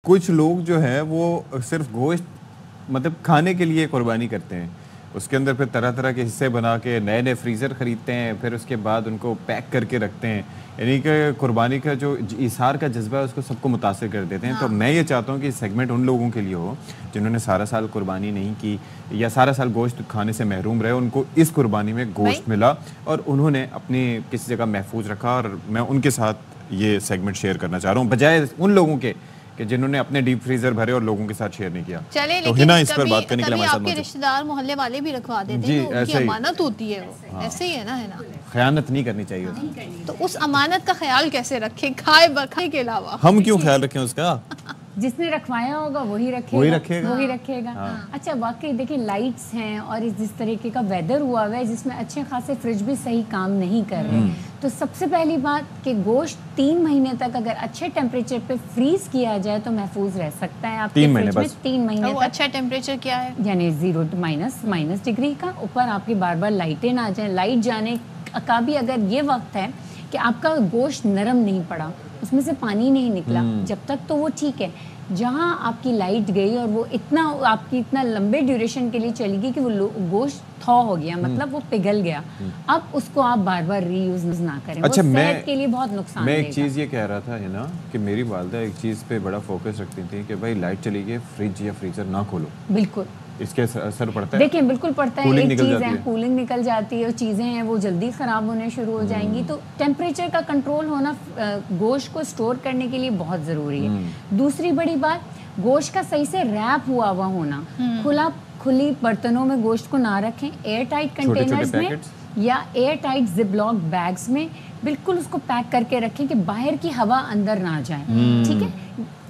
کچھ لوگ جو ہے وہ صرف گوشت مطلب کھانے کے لیے قربانی کرتے ہیں، اس کے اندر پھر طرح طرح کے حصے بنا کے نئے نئے فریزر خریدتے ہیں، پھر اس کے بعد ان کو پیک کر کے رکھتے ہیں، یعنی کہ قربانی کا جو ایثار کا جذبہ ہے اس کو سب کو متاثر کر دیتے ہیں۔ تو میں یہ چاہتا ہوں کہ سیگمنٹ ان لوگوں کے لیے ہو جنہوں نے سارا سال قربانی نہیں کی یا سارا سال گوشت کھانے سے محروم رہے، ان کو اس قربانی میں گوشت ملا اور انہوں نے اپنی کسی جگہ محفوظ رکھا، اور میں ان کے ساتھ یہ سیگمنٹ شیئر کرنا چاہ رہا ہوں بجائے ان لوگوں کے کہ جنہوں نے اپنے ڈیپ فریزر بھرے اور لوگوں کے ساتھ شیئر نہیں کیا۔ چلے تو لیکن اس پر بات کرنے کے لیے آپ کے رشتہ دار محلے والے بھی رکھوا دیتے ہیں، ان کی امانت ہوتی ہے، وہ ایسے ہی ہے نا، خیانت نہیں کرنی چاہیے۔ تو اس امانت کا خیال کیسے رکھیں کھائے بکھائے کے علاوہ؟ ہم کیوں خیال رکھیں اس کا؟ جس نے رکھوایا ہوگا وہی رکھے گا۔ اچھا واقعی دیکھیں لائٹس ہیں اور جس طریقے کا ویدر ہوا ہے جس میں اچھے خاصے فریج بھی صحیح کام نہیں کر رہے، تو سب سے پہلی بات کہ گوشت 3 مہینے تک اگر اچھے ٹیمپریچر پہ فریز کیا جائے تو محفوظ رہ سکتا ہے آپ کے فریج میں 3 مہینے تک۔ اچھا ٹیمپریچر کیا ہے؟ یعنی 0 مائنس ڈگری کا، اوپر آپ کی بار بار لائٹیں نہ جائیں، لائٹ جانے کا بھی اگر یہ وقت ہے کہ آپ کا گوشت نرم نہیں پڑا، اس میں سے پانی نہیں نکلا، جب تک تو وہ ٹھیک ہے۔ جہاں آپ کی لائٹ گئی اور وہ اتنا لمبے ڈیوریشن کے لیے چلی گئی کہ وہ گوشت تھو ہو گیا، مطلب وہ پگھل گیا، اب اس کو آپ بار بار ری یوز نہ کریں، وہ صحت کے لیے بہت نقصان دے گا۔ میں ایک چیز یہ کہہ رہا تھا نا کہ میری والدہ ایک چیز پہ بڑا فوکس رکھتی تھی کہ بھائی لائٹ چلی گئی فریج یا فریزر نہ کھولو۔ بالکل، اس کے اثر پڑتا ہے؟ دیکھیں بالکل پڑتا ہے، ایک چیز ہے کولنگ نکل جاتی ہے اور چیزیں ہیں وہ جلدی خراب ہونے شروع ہو جائیں گی، تو ٹیمپریچر کا کنٹرول ہونا گوشت کو سٹور کرنے کے لیے بہت ضروری ہے۔ دوسری بڑی بات، گوشت کا صحیح سے ریپ ہوا ہونا، کھلی برتنوں میں گوشت کو نہ رکھیں، ایئر ٹائٹ کنٹینرز میں یا air tight zip lock bags میں بالکل اس کو پیک کر کے رکھیں کہ باہر کی ہوا اندر نہ جائے، ٹھیک ہے۔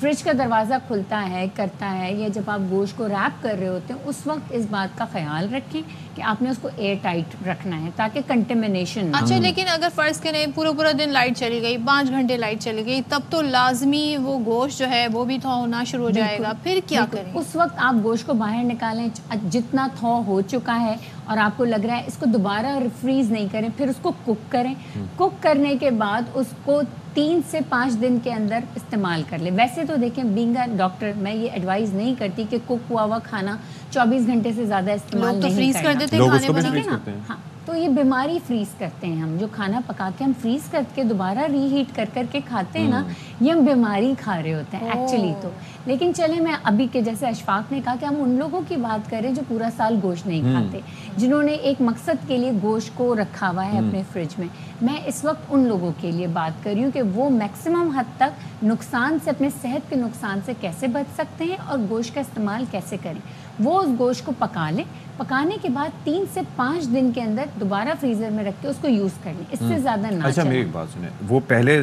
فریج کا دروازہ کھلتا ہے کرتا ہے یا جب آپ گوشت کو ریپ کر رہے ہوتے ہیں اس وقت اس بات کا خیال رکھیں کہ آپ نے اس کو ایئر ٹائٹ رکھنا ہے تاکہ کنٹیمنیشن نہ ہو۔ اچھا لیکن اگر فرض کریں پورا دن لائٹ چلی گئی، 5 گھنٹے لائٹ چلی گئی، تب تو لازمی وہ گوشت جو ہے وہ بھی تھو ہونا شروع ہو جائے گا، پھر کیا کریں؟ اس وقت آپ گوشت کو باہر نکالیں، جتنا تھو ہو چکا ہے اور آپ کو لگ رہا ہے اس کو دوبارہ ریفریز نہیں کریں، پھر اس کو کک کریں، کک کرنے کے بعد اس کو 3 سے 5 دن کے اندر استعمال کر لیں۔ ویسے تو دیکھیں بینگ اے ڈاکٹر میں یہ ایڈوائز نہیں کرتی کہ کک ہوا کھانا 24 گھنٹے سے زیادہ استعمال نہیں کرنا۔ لوگ تو فریز کر دیتے ہیں کھانے بنا، ہاں تو یہ بیماری فریز کرتے ہیں، ہم جو کھانا پکا کے ہم فریز کر کے دوبارہ ری ہیٹ کر کے کھاتے ہیں نا، یہ ہم بیماری کھا رہے ہوتے ہیں ایکچولی تو۔ لیکن چلیں میں ابھی کے جیسے اشفاق نے کہا کہ ہم ان لوگوں کی بات کریں جو پورا سال گوشت نہیں کھاتے، جنہوں نے ایک مقصد کے لیے گوشت کو رکھا ہوا ہے اپنے فریج میں اس وقت ان لوگوں کے لیے بات کر رہی ہوں کہ وہ میکسیمم حد تک نقصان سے، اپنے صحت کے نقصان سے کیسے بچ سکتے ہیں اور گوشت کا استعمال کیسے کریں۔ وہ اس گوشت کو پکا لیں، پکانے کے بعد 3 سے 5 دن کے اندر دوبارہ فریزر میں رکھ کے اس کو یوز کر لیں، اس سے زیادہ نہ۔ اچھا میری ایک بات سنیں، وہ پہلے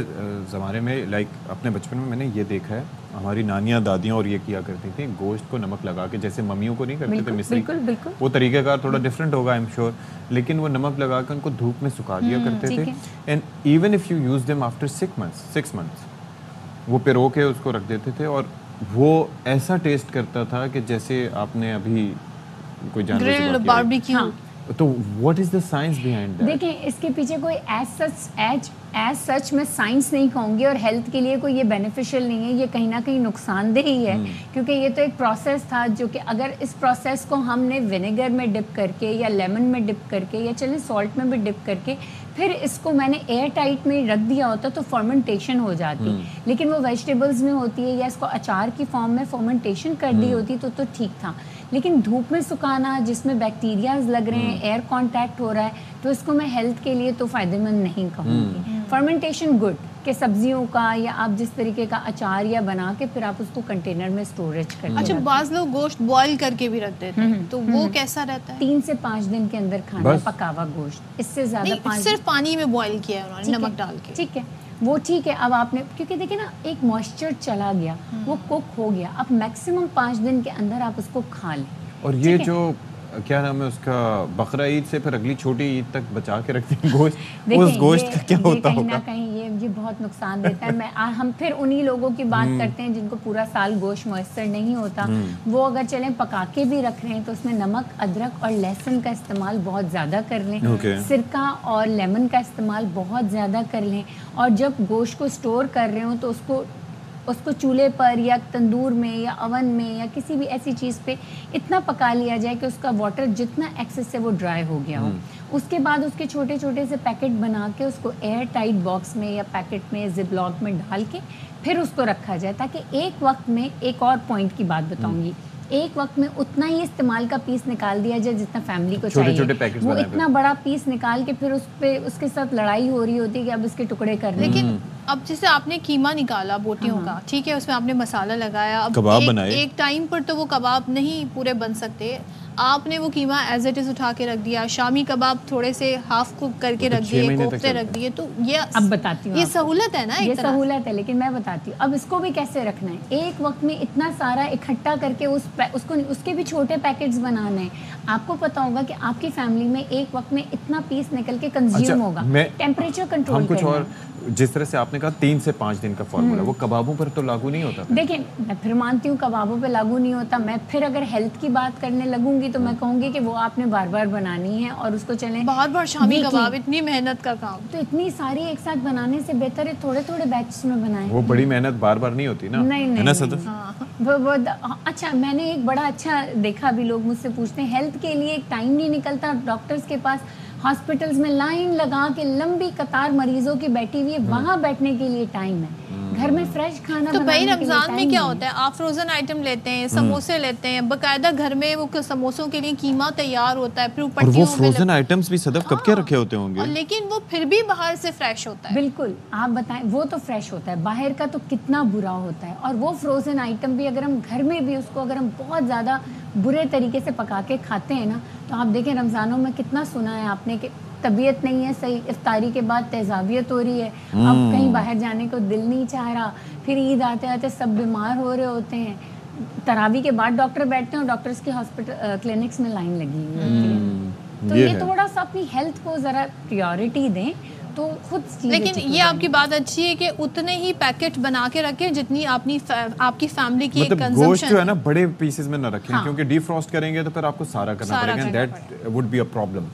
زمانے میں اپنے بچپن میں نے یہ دیکھا ہے، ہماری نانیاں دادیاں اور یہ کیا کرتی تھیں، گوشت کو نمک لگا کے، جیسے ممیوں کو نہیں کرتے تھے مصری، وہ طریقہ کار تھوڑا ڈفرینٹ ہوگا آئی ایم شیور، لیکن وہ نمک لگا کے ان کو دھوپ میں سکھا دیا کرتے تھے، and even if you use them after 6 months وہ پیرو کے اس کو رکھ دیتے تھے اور وہ ایسا ٹیسٹ کرتا تھا کہ جیسے آپ نے ابھی کوئی جانور باربیکیو۔ تو what is the science behind that? دیکھیں اس کے پیچھے کوئی ایز سچ میں سائنس نہیں کہوں گی اور ہیلتھ کے لیے کوئی یہ بینیفیشل نہیں ہے، یہ کہیں نہ کہیں نقصان دہ ہی ہے، کیونکہ یہ تو ایک پروسیس تھا جو کہ اگر اس پروسیس کو ہم نے ونیگر میں ڈپ کر کے یا لیمن میں ڈپ کر کے یا چلیں سالٹ میں بھی ڈپ کر کے پھر اس کو میں نے ایئر ٹائٹ میں رکھ دیا ہوتا تو فرمنٹیشن ہو جاتی، لیکن وہ ویجیٹیبلز میں ہوتی ہے یا اس کو اچار کی فارم میں فرمنٹیشن کر دی ہوتی تو ٹھیک تھا، لیکن دھوپ میں سکھانا جس میں بیکٹیریاز لگ رہے ہیں، ایئر کانٹیکٹ ہو رہا ہے، تو اس کو میں ہیلتھ کے لیے تو فائدہ مند نہیں کہوں گی۔ فرمنٹیشن گڈ کہ سبزیوں کا یا آپ جس طریقے کا اچار یا بنا کے پھر آپ اس کو کنٹینر میں اسٹوریج کریں۔ اچھا بعض لوگ گوشت بوائل کر کے بھی رکھ دیتے ہیں، تو وہ کیسا رہتا ہے؟ 3 سے 5 دن کے اندر کھانا ہے پکا ہوا گوشت، اس سے زیادہ صرف پانی میں بوائل کیا ہے انہوں نے نمک ڈال کے، ٹھیک ہے وہ ٹھیک ہے۔ اب آپ نے کیونکہ دیکھیں نا ایک موئسچر چلا گیا، وہ کک ہو گیا، اب میکسیمم 5 دن کے اندر آپ اس کو کھا لیں۔ اور یہ جو کیا نام ہے اس کا بقرہ عید سے پھر اگلی چھوٹی عید تک بچا کے رکھتے ہیں گوشت، اس گوشت کا کیا ہوتا ہوگا؟ کہیں نہ کہیں یہ بہت نقصان دیتا ہے۔ ہم پھر انہی لوگوں کی بات کرتے ہیں جن کو پورا سال گوشت میسر نہیں ہوتا، وہ اگر چلیں پکا کے بھی رکھ رہے ہیں تو اس میں نمک، ادرک اور لہسن کا استعمال بہت زیادہ کر لیں، سرکہ اور لیمن کا استعمال بہت زیادہ کر لیں، اور جب گوشت کو سٹور کر رہے ہوں تو اس کو اس کو چولہے پر یا تندور میں یا اوون میں یا کسی بھی ایسی چیز پہ اتنا پکا لیا جائے کہ اس کا واٹر جتنا ایکسس سے وہ ڈرائی ہو گیا ہو. اس کے بعد اس کے چھوٹے چھوٹے سے پیکٹ بنا کے اس کو ایئر ٹائٹ باکس میں یا پیکٹ میں زپ لاک میں ڈال کے پھر اس کو رکھا جائے, تاکہ ایک وقت میں, ایک اور پوائنٹ کی بات بتاؤں گی, ایک وقت میں اتنا ہی استعمال کا پیس نکال دیا جائے جتنا فیملی کو چاہیے. وہ اتنا بڑا پیس نکال کے پھر اس پہ اس کے ساتھ لڑائی ہو رہی ہوتی ہے کہ اب اس کے ٹکڑے کر دیں. لیکن اب جیسے آپ نے قیمہ نکالا بوٹیوں کا, ٹھیک ہے, اس میں آپ نے مسالہ لگایا, اب ایک ٹائم پر تو وہ کباب نہیں پورے بن سکتے, آپ نے وہ قیمہ ایز اٹ از اٹھا کے رکھ دیا, شامی کباب تھوڑے سے ہاف کوک کر کے رکھ دیے, کوفتے رکھ دیے, تو یہ اب بتاتی ہوں, یہ سہولت ہے نا, یہ سہولت ہے, لیکن میں بتاتی ہوں اب اس کو بھی کیسے رکھنا ہے. ایک وقت میں اتنا سارا اکٹھا کر کے اس کے بھی چھوٹے پیکٹس بنانے ہیں. آپ کو پتا ہوگا کہ آپ کی فیملی میں ایک وقت میں اتنا پیس نکل کے کنزیوم ہوگا. ٹیمپریچر کنٹرول کچھ اور جس طرح سے آپ نے کہا 3 سے 5 دن کا فارمولا, وہ کبابوں پر تو لاگو نہیں ہوتا. دیکھیں میں پھر مانتی ہوں کبابوں پہ لاگو نہیں ہوتا. میں پھر اگر ہیلتھ کی بات کرنے لگوں گی تو میں کہوں گی کہ وہ آپ نے بار بار بنانی ہے اور اس کو چلیں بار بار شامی کباب, اتنی محنت کا کام, تو اتنی ساری ایک ساتھ بنانے سے بہتر ہے تھوڑے تھوڑے بیچز میں بنائیں. وہ بڑی محنت بار بار نہیں ہوتی نا. نہیں اچھا, میں نے ایک بڑا اچھا دیکھا, بھی لوگ مجھ سے پوچھتے ہیں ہیلتھ کے لیے ایک ٹائم نہیں نکلتا ڈاکٹرز کے پاس, ہاسپٹلز میں لائن لگا کے لمبی قطار مریضوں کی بیٹھی ہوئی ہے, وہاں بیٹھنے کے لیے ٹائم ہے, گھر میں فریش کھانا. تو بھائی رمضان میں کیا ہوتا ہے, آپ فروزن آئٹم لیتے ہیں, سموسے لیتے ہیں, باقاعدہ گھر میں وہ سموسوں کے لیے قیمہ تیار ہوتا ہے, اور وہ فروزن آئٹمز بھی صدف کب کے رکھے ہوتے ہوں گے, لیکن وہ پھر بھی باہر سے فریش ہوتا ہے. بالکل, آپ بتائیں, وہ تو فریش ہوتا ہے, باہر کا تو کتنا برا ہوتا ہے. اور وہ فروزن آئٹم بھی اگر ہم گھر میں بھی اس کو اگر ہم بہت زیادہ برے طریقے سے پکا کے کھاتے ہیں نا, تو آپ دیکھیں رمضانوں میں کتنا سنا ہے آپ نے کہ طبیعت نہیں ہے صحیح, افطاری کے بعد تیزابیت ہو رہی ہے, اب کہیں باہر جانے کو دل نہیں چاہ رہا, پھر عید آتے آتے سب بیمار ہو رہے ہوتے ہیں, تراویح کے بعد ڈاکٹر بیٹھتے ہیں اور ڈاکٹرز کی ہاسپٹل کلینکس میں لائن لگی ہوئی ہوتی ہے. تو یہ تھوڑا سا اپنی ہیلتھ کو ذرا پریورٹی دیں تو خود. لیکن یہ آپ کی بات اچھی ہے کہ اتنے ہی پیکٹ بنا کے رکھیں جتنی آپ کی فیملی کی کنزمپشن. گوشت جو ہے نا بڑے پیسز میں نہ رکھیں, کیونکہ ڈی فروسٹ کریں گے تو پھر آپ کو سارا کرنا پڑے گا, that would be a problem.